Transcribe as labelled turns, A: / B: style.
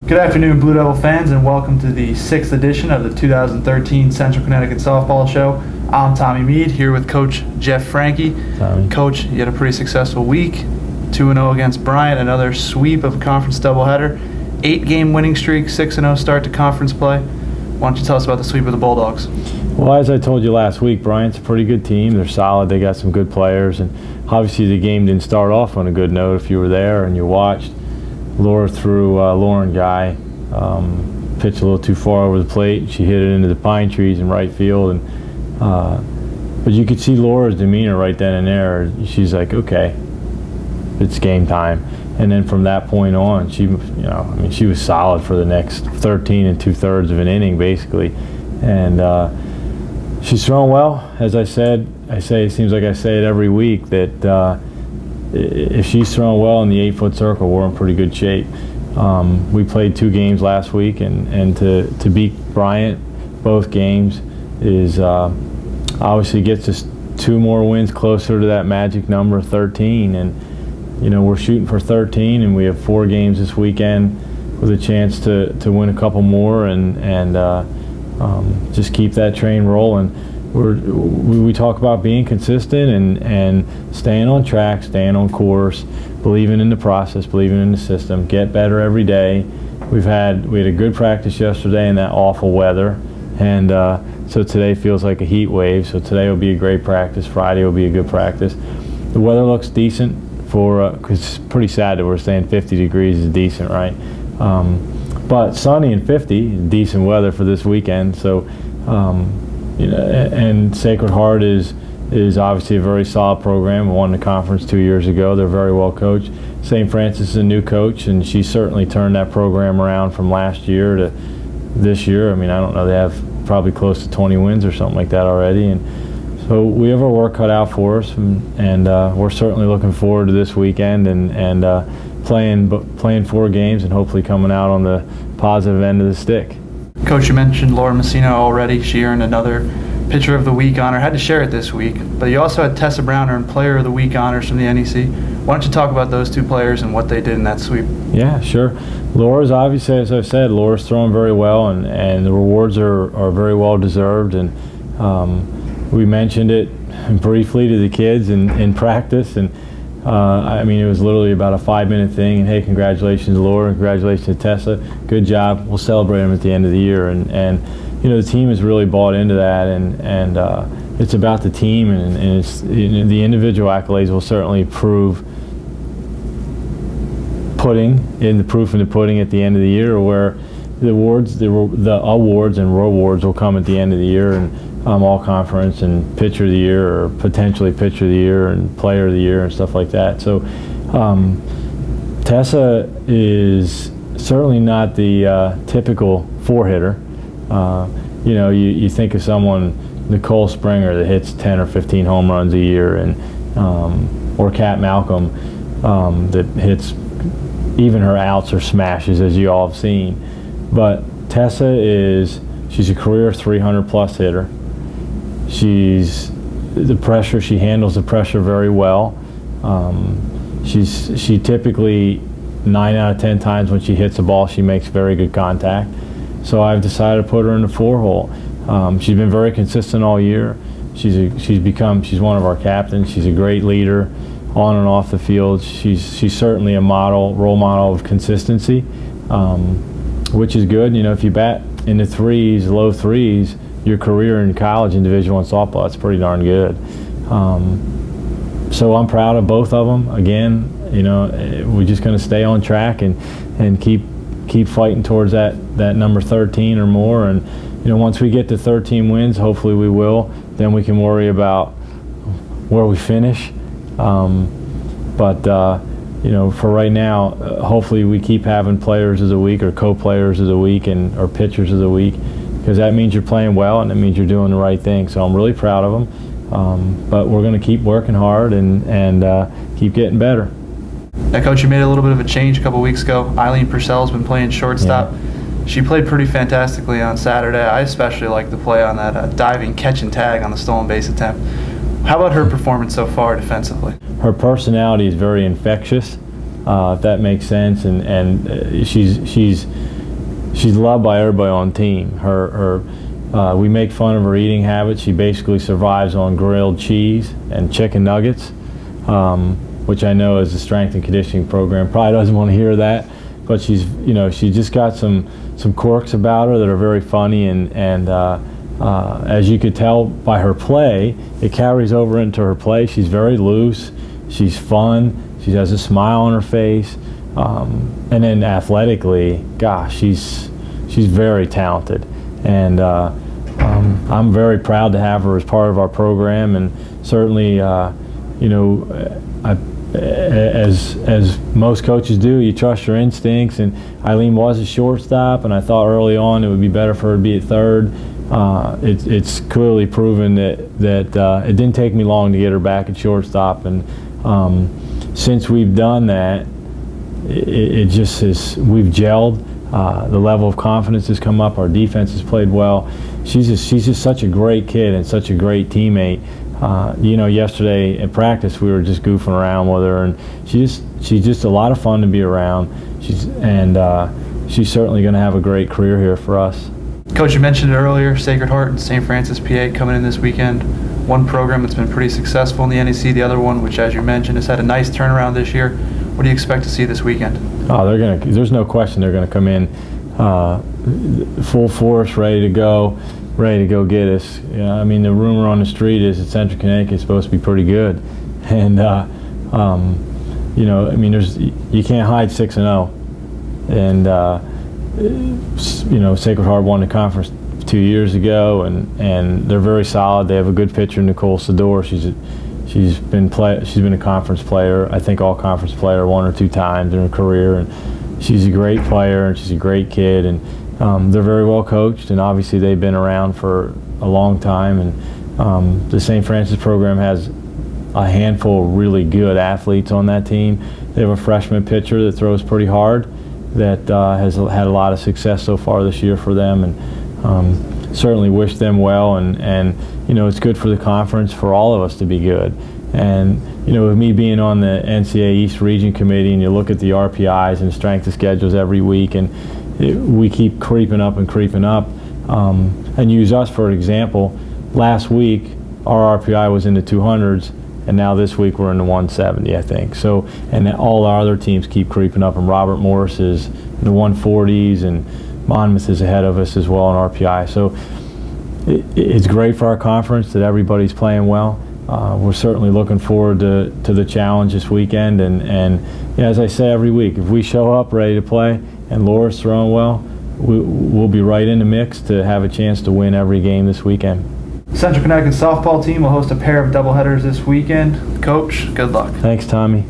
A: Good afternoon, Blue Devil fans, and welcome to the 6th edition of the 2013 Central Connecticut Softball Show. I'm Tommy Mead, here with Coach Jeff Franquet.
B: Tommy.
A: Coach, you had a pretty successful week. 2-0 against Bryant, another sweep of a conference doubleheader. 8-game winning streak, 6-0 start to conference play. Why don't you tell us about the sweep of the Bulldogs?
B: Well, as I told you last week, Bryant's a pretty good team. They're solid. They got some good players, and obviously the game didn't start off on a good note. If you were there and you watched, Laura threw Lauren Guy, pitched a little too far over the plate. She hit it into the pine trees in right field, and but you could see Laura's demeanor right then and there. She's like, okay, it's game time. And then from that point on, she was solid for the next 13 2/3 of an inning, basically. And she's thrown well. As I said, it seems like I say it every week, that if she's throwing well in the 8-foot circle, we're in pretty good shape. We played 2 games last week, and to beat Bryant both games is obviously gets us 2 more wins closer to that magic number of 13. And we're shooting for 13, and we have 4 games this weekend with a chance to win a couple more and just keep that train rolling. We talk about being consistent and staying on track, staying on course, believing in the process, believing in the system, get better every day. We had a good practice yesterday in that awful weather, and so today feels like a heat wave. So today will be a great practice. Friday will be a good practice. The weather looks decent because it's pretty sad that we're saying 50 degrees is decent, right? But sunny and 50 is decent weather for this weekend. So. And Sacred Heart is obviously a very solid program. We won the conference 2 years ago. They're very well coached. St. Francis is a new coach, and she certainly turned that program around from last year to this year. I mean, I don't know, they have probably close to 20 wins or something like that already. And so we have our work cut out for us, and we're certainly looking forward to this weekend and playing 4 games and hopefully coming out on the positive end of the stick.
A: Coach, you mentioned Laura Messina already. She earned another Pitcher of the Week honor. Had to share it this week. But you also had Tessa Brown earn Player of the Week honors from the NEC. Why don't you talk about those 2 players and what they did in that sweep? Yeah,
B: sure. Laura's obviously, as I've said, Laura's throwing very well, and the rewards are very well deserved. And we mentioned it briefly to the kids in practice, and I mean, it was literally about a 5-minute thing, and hey, congratulations, Laura, congratulations to Tessa, good job. We'll celebrate them at the end of the year, and the team has really bought into that, and it's about the team, and it's the individual accolades will certainly prove the proof in the pudding at the end of the year, where the awards and rewards will come at the end of the year, and all conference and pitcher of the year, or potentially pitcher of the year and player of the year and stuff like that. So Tessa is certainly not the typical 4-hitter. You think of someone, Nicole Springer, that hits 10 or 15 home runs a year, and or Kat Malcolm that hits, even her outs or smashes, as you all have seen. But Tessa she's a career 300+ hitter. She handles the pressure very well. She typically 9 out of 10 times when she hits a ball, she makes very good contact. So I've decided to put her in the 4-hole. She's been very consistent all year. She's one of our captains. She's a great leader on and off the field. She's certainly a role model of consistency, which is good. If you bat in the 3s, low 3s, your career in college in Division I softball, that's pretty darn good. So I'm proud of both of them. Again, we're just going to stay on track and keep fighting towards that number 13 or more. And once we get to 13 wins, hopefully we will, then we can worry about where we finish. For right now, hopefully we keep having players of the week or co-players of the week or pitchers of the week, because that means you're playing well and it means you're doing the right thing. So I'm really proud of them. But we're going to keep working hard and keep getting better.
A: Now, Coach, you made a little bit of a change a couple weeks ago. Eileen Purcell's been playing shortstop. Yeah. She played pretty fantastically on Saturday. I especially like the play on that diving catch and tag on the stolen base attempt. How about her performance so far defensively?
B: Her personality is very infectious, if that makes sense, and she's she's loved by everybody on the team. We make fun of her eating habits. She basically survives on grilled cheese and chicken nuggets, which I know as a strength and conditioning program probably doesn't want to hear that. But she's just got some quirks about her that are very funny, and as you could tell by her play, it carries over into her play. She's very loose. She's fun. She has a smile on her face, and then athletically, gosh, she's very talented, and I'm very proud to have her as part of our program. And certainly, as most coaches do, you trust your instincts. And Eileen was a shortstop, and I thought early on it would be better for her to be at third. It's clearly proven that it didn't take me long to get her back at shortstop, and since we've done that, it just is, we've gelled. The level of confidence has come up. Our defense has played well. She's just such a great kid and such a great teammate. Yesterday at practice we were just goofing around with her, and she's just a lot of fun to be around. She's certainly going to have a great career here for us.
A: Coach, you mentioned it earlier, Sacred Heart and St. Francis, PA coming in this weekend. One program that's been pretty successful in the NEC, the other one, which as you mentioned, has had a nice turnaround this year. What do you expect to see this weekend?
B: Oh, there's no question they're going to come in full force, ready to go get us. I mean, the rumor on the street is that Central Connecticut is supposed to be pretty good, and you can't hide 6-0, and Sacred Heart won the conference 2 years ago, and they're very solid. They have a good pitcher, Nicole Sador. She's been a conference player, I think all conference player 1 or 2 times in her career, and she's a great player and she's a great kid, and they're very well coached, and obviously they've been around for a long time, and the St. Francis program has a handful of really good athletes on that team. They have a freshman pitcher that throws pretty hard that has had a lot of success so far this year for them, and certainly wish them well, and it's good for the conference for all of us to be good. And with me being on the NCAA East Region Committee, and you look at the RPIs and strength of schedules every week, and we keep creeping up, and use us for example. Last week our RPI was in the 200s, and now this week we're in the 170, I think. So, and all our other teams keep creeping up, and Robert Morris is in the 140s, and Monmouth is ahead of us as well in RPI. So it's great for our conference that everybody's playing well. We're certainly looking forward to the challenge this weekend, and as I say every week, if we show up ready to play and Laura's throwing well, we'll be right in the mix to have a chance to win every game this weekend.
A: Central Connecticut softball team will host a pair of doubleheaders this weekend. Coach, good luck.
B: Thanks, Tommy.